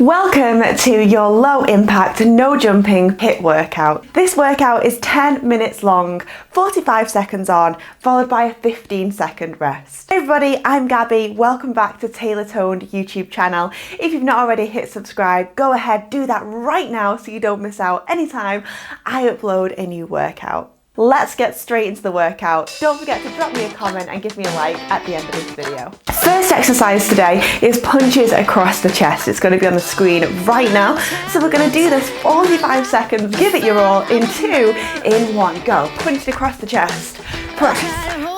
Welcome to your low impact, no jumping HIIT workout. This workout is 10 minutes long, 45 seconds on, followed by a 15-second rest. Hey everybody, I'm Gabby. Welcome back to TaylorToned YouTube channel. If you've not already hit subscribe, go ahead, do that right now so you don't miss out anytime I upload a new workout. Let's get straight into the workout. Don't forget to drop me a comment and give me a like at the end of this video. First exercise today is punches across the chest. It's going to be on the screen right now. So we're going to do this 45 seconds. Give it your all in 2, in 1. Go. Punch it across the chest. Press.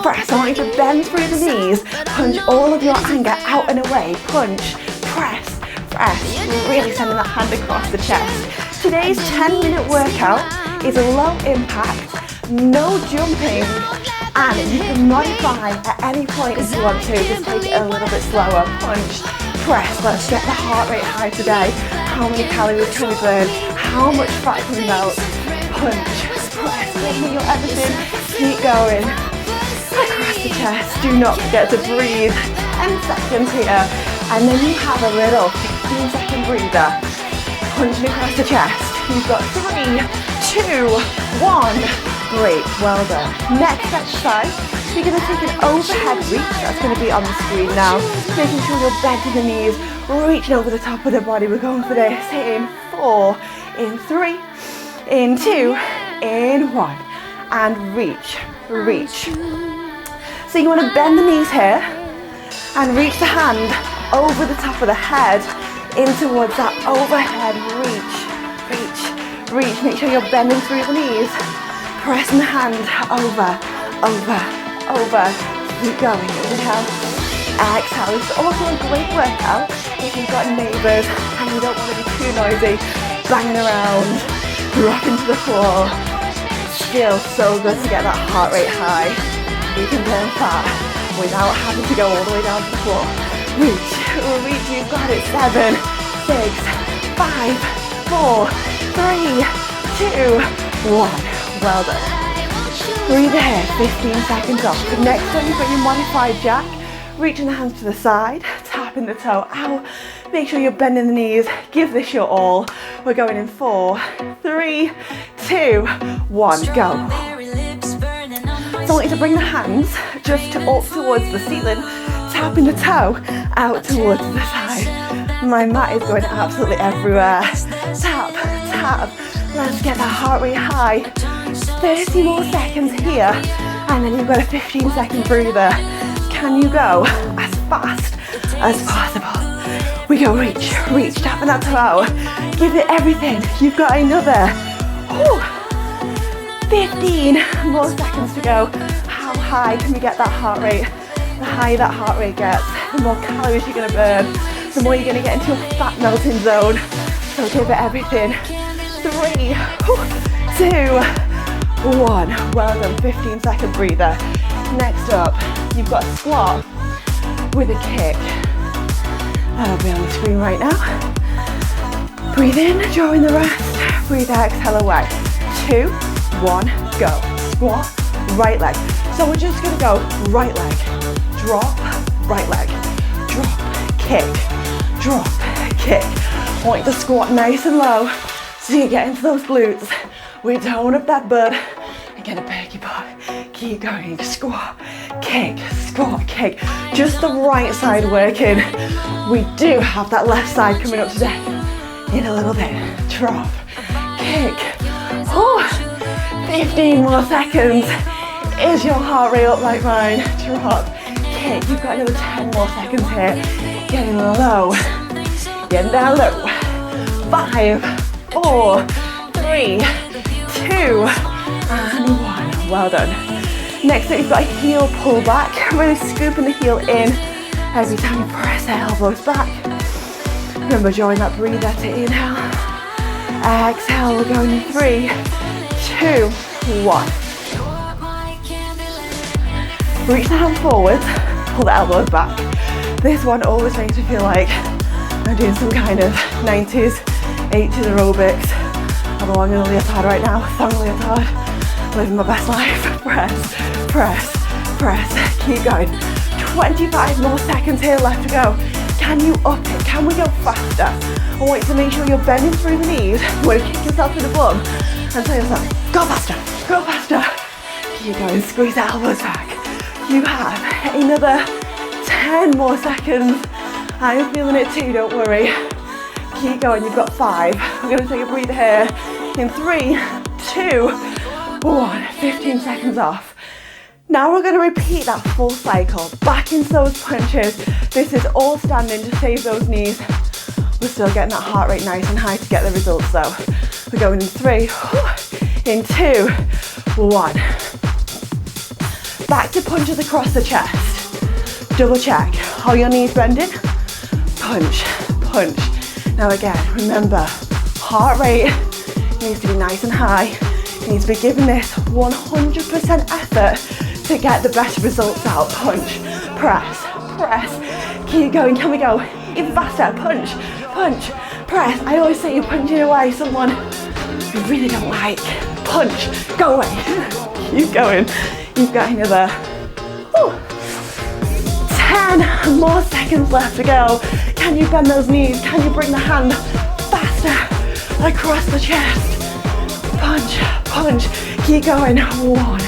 Press. I want you to bend through the knees. Punch all of your anger out and away. Punch. Press. Press. Really sending that hand across the chest. Today's 10-minute workout is a low impact, no jumping, and you can modify at any point if you want to. Just take it a little bit slower. Punch, press. Let's get the heart rate high today. How many calories can we burn? How much fat can we melt? Punch, press. Give me your everything. Keep going. Across the chest. Do not forget to breathe. 10 seconds here, and then you have a little 15-second breather. Punching across the chest. You've got 3, 2, 1. Great, well done. Next exercise, you're going to take an overhead reach. That's going to be on the screen now. Making sure you're bending the knees, reaching over the top of the body. We're going for this in 4, in 3, in 2, in 1. And reach, reach. So you want to bend the knees here and reach the hand over the top of the head in towards that overhead reach, reach, reach. Make sure you're bending through the knees. Pressing the hand over, over, over. Keep going. Inhale, exhale. It's also a great workout if you've got neighbours and you don't want to be too noisy, banging around, rocking to the floor. Still so good to get that heart rate high. You can burn fat without having to go all the way down to the floor. Reach, reach. You've got it. 7, 6, 5, 4, 3, 2, 1. Well done. Breathe here, 15 seconds off. The next one, you've got your modified jack. Reaching the hands to the side, tapping the toe out. Make sure you're bending the knees. Give this your all. We're going in 4, 3, 2, 1, go. So I want you to bring the hands just up towards the ceiling, tapping the toe out towards the side. My mat is going absolutely everywhere. Tap, tap. Let's get that heart rate high. 30 more seconds here, and then you've got a 15-second breather. Can you go as fast as possible? We go reach, reach, tapping that toe out. Give it everything. You've got another 15 more seconds to go. How high can we get that heart rate? The higher that heart rate gets, the more calories you're going to burn, the more you're going to get into your fat melting zone. So give it everything. 3, 2, 1. Well done. 15-second breather. Next up, you've got a squat with a kick. That'll be on the screen right now. Breathe in, drawing the rest. Breathe out, exhale away. 2, 1, go. Squat, right leg. So we're just going to go right leg, drop, right leg, drop, kick, drop, kick. I want you to squat nice and low so you get into those glutes. We tone up that butt and get a perky butt. Keep going. Squat, kick, squat, kick. Just the right side working. We do have that left side coming up today in a little bit. Drop, kick. 15 more seconds. Is your heart rate up like mine? Drop, kick. You've got another 10 more seconds here. Getting low. Getting down low. 5, 4, 3, 2, and 1. Well done. Next up, you've got a heel pull back. Really scooping the heel in every time you press the elbows back. Remember, join that breather to inhale. Exhale, we're going in 3, 2, 1. Reach the hand forward, pull the elbows back. This one always makes me feel like I'm doing some kind of 90s, 80s aerobics. I'm along in a leotard right now, thong leotard, living my best life. Press, press, press, keep going. 25 more seconds here left to go. Can you up it? Can we go faster? I want you to make sure you're bending through the knees. You want to kick yourself in the bum and tell yourself, go faster, go faster. Keep going, squeeze the elbows back. You have another 10 more seconds. I'm feeling it too, don't worry. Keep going, you've got 5. We're gonna take a breather here. In 3, 2, 1, 15 seconds off. Now we're gonna repeat that full cycle, back into those punches. This is all standing to save those knees. We're still getting that heart rate nice and high to get the results though. We're going in 3, in 2, 1. Back to punches across the chest. Double check, are your knees bending? Punch, punch. Now again, remember, heart rate needs to be nice and high. You need to be giving this 100% effort to get the best results out. Punch, press, press. Keep going, can we go? Even faster, punch, punch, press. I always say you're punching away someone you really don't like. Punch, go away. Keep going. You've got another 10 more seconds left to go. Can you bend those knees? Can you bring the hand faster across the chest? Punch, punch, keep going. 1,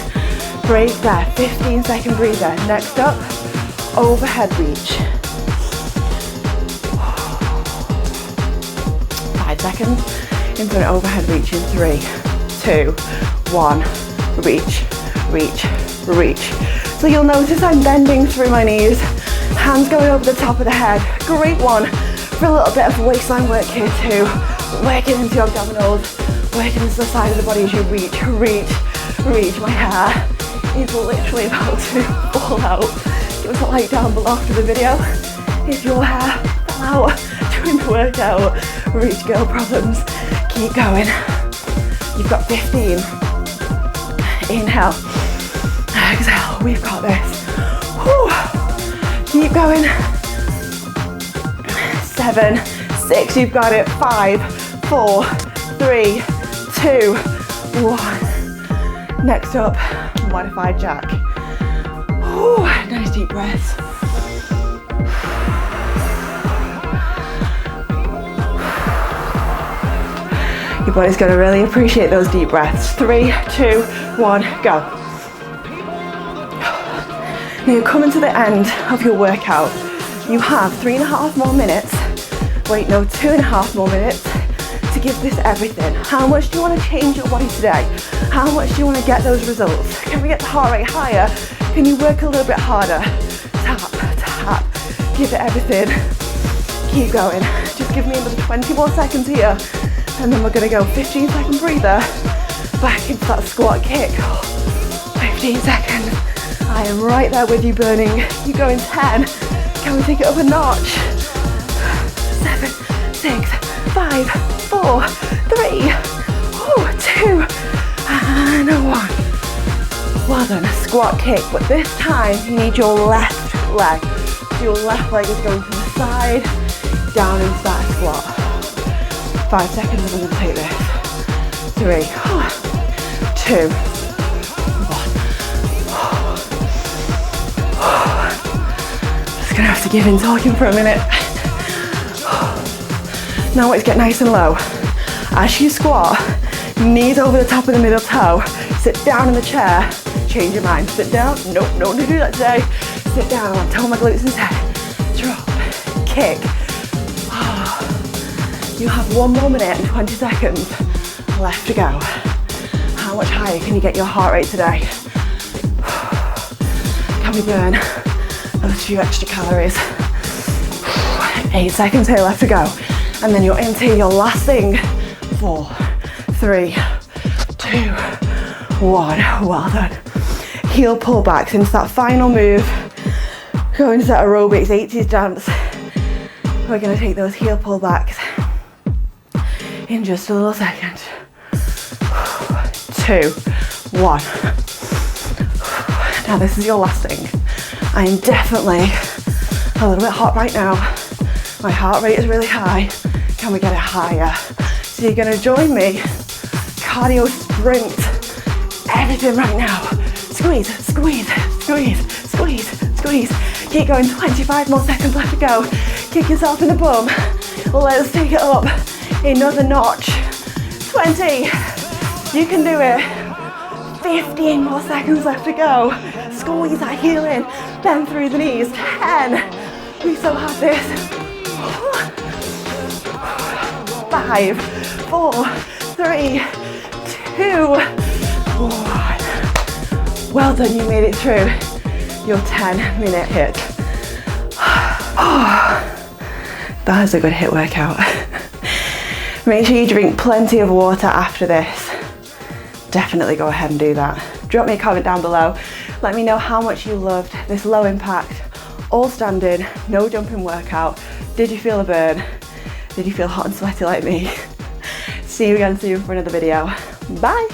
break there, 15-second breather. Next up, overhead reach. 5 seconds into an overhead reach in 3, 2, 1, reach, reach, reach. So you'll notice I'm bending through my knees, hands going over the top of the head. Great one for a little bit of waistline work here too. Working into your abdominals, working into the side of the body as you reach, reach, reach. My hair is literally about to fall out. Give us a like down below after the video if your hair fell out during the workout. Reach, girl problems. Keep going. You've got 15. Inhale. Exhale. We've got this. Whew. Keep going. 7, 6. You've got it. 5, 4, 3, 2, 1. Next up, modified jack. Whew. Nice deep breaths. Your body's going to really appreciate those deep breaths. 3, 2, 1, go. Now you're coming to the end of your workout. You have 3.5 more minutes. Wait, no, 2.5 more minutes to give this everything. How much do you want to change your body today? How much do you want to get those results? Can we get the heart rate higher? Can you work a little bit harder? Tap, tap, give it everything. Keep going. Just give me another 20 more seconds here. And then we're gonna go 15-second breather, back into that squat kick. 15 seconds. I am right there with you, burning. You go in 10. Can we take it up a notch? 7, 6, 5, 4, 3, 2, and 1. Well done, a squat kick, but this time you need your left leg. Your left leg is going to the side, down into that squat. 5 seconds and we're going to take this. 3, 2, 1. Just going to have to give in talking for a minute. Now let's get nice and low. As you squat, knees over the top of the middle toe. Sit down in the chair. Change your mind. Sit down. Nope, no one to do that today. Sit down. I toe my glutes instead. Drop. Kick. You have 1 more minute and 20 seconds left to go. How much higher can you get your heart rate today? Can we burn those few extra calories? 8 seconds here left to go. And then you're into your last thing. 4, 3, 2, 1. Well done. Heel pullbacks into that final move. Go into that aerobics 80s dance. We're gonna take those heel pullbacks in just a little second. 2, 1. Now this is your last thing. I am definitely a little bit hot right now. My heart rate is really high. Can we get it higher? So you're gonna join me. Cardio sprint. Everything right now. Squeeze, squeeze, squeeze, squeeze, squeeze. Keep going, 25 more seconds left to go. Kick yourself in the bum. Let's take it up another notch. 20. You can do it. 15 more seconds left to go. Squeeze that heel in. Bend through the knees. 10. We still have this. 5, 4, 3, 2, 1. Well done, you made it through your 10-minute HIIT. That is a good HIIT workout. Make sure you drink plenty of water after this. Definitely go ahead and do that. Drop me a comment down below. Let me know how much you loved this low impact, all standing, no jumping workout. Did you feel a burn? Did you feel hot and sweaty like me? See you again soon for another video. Bye.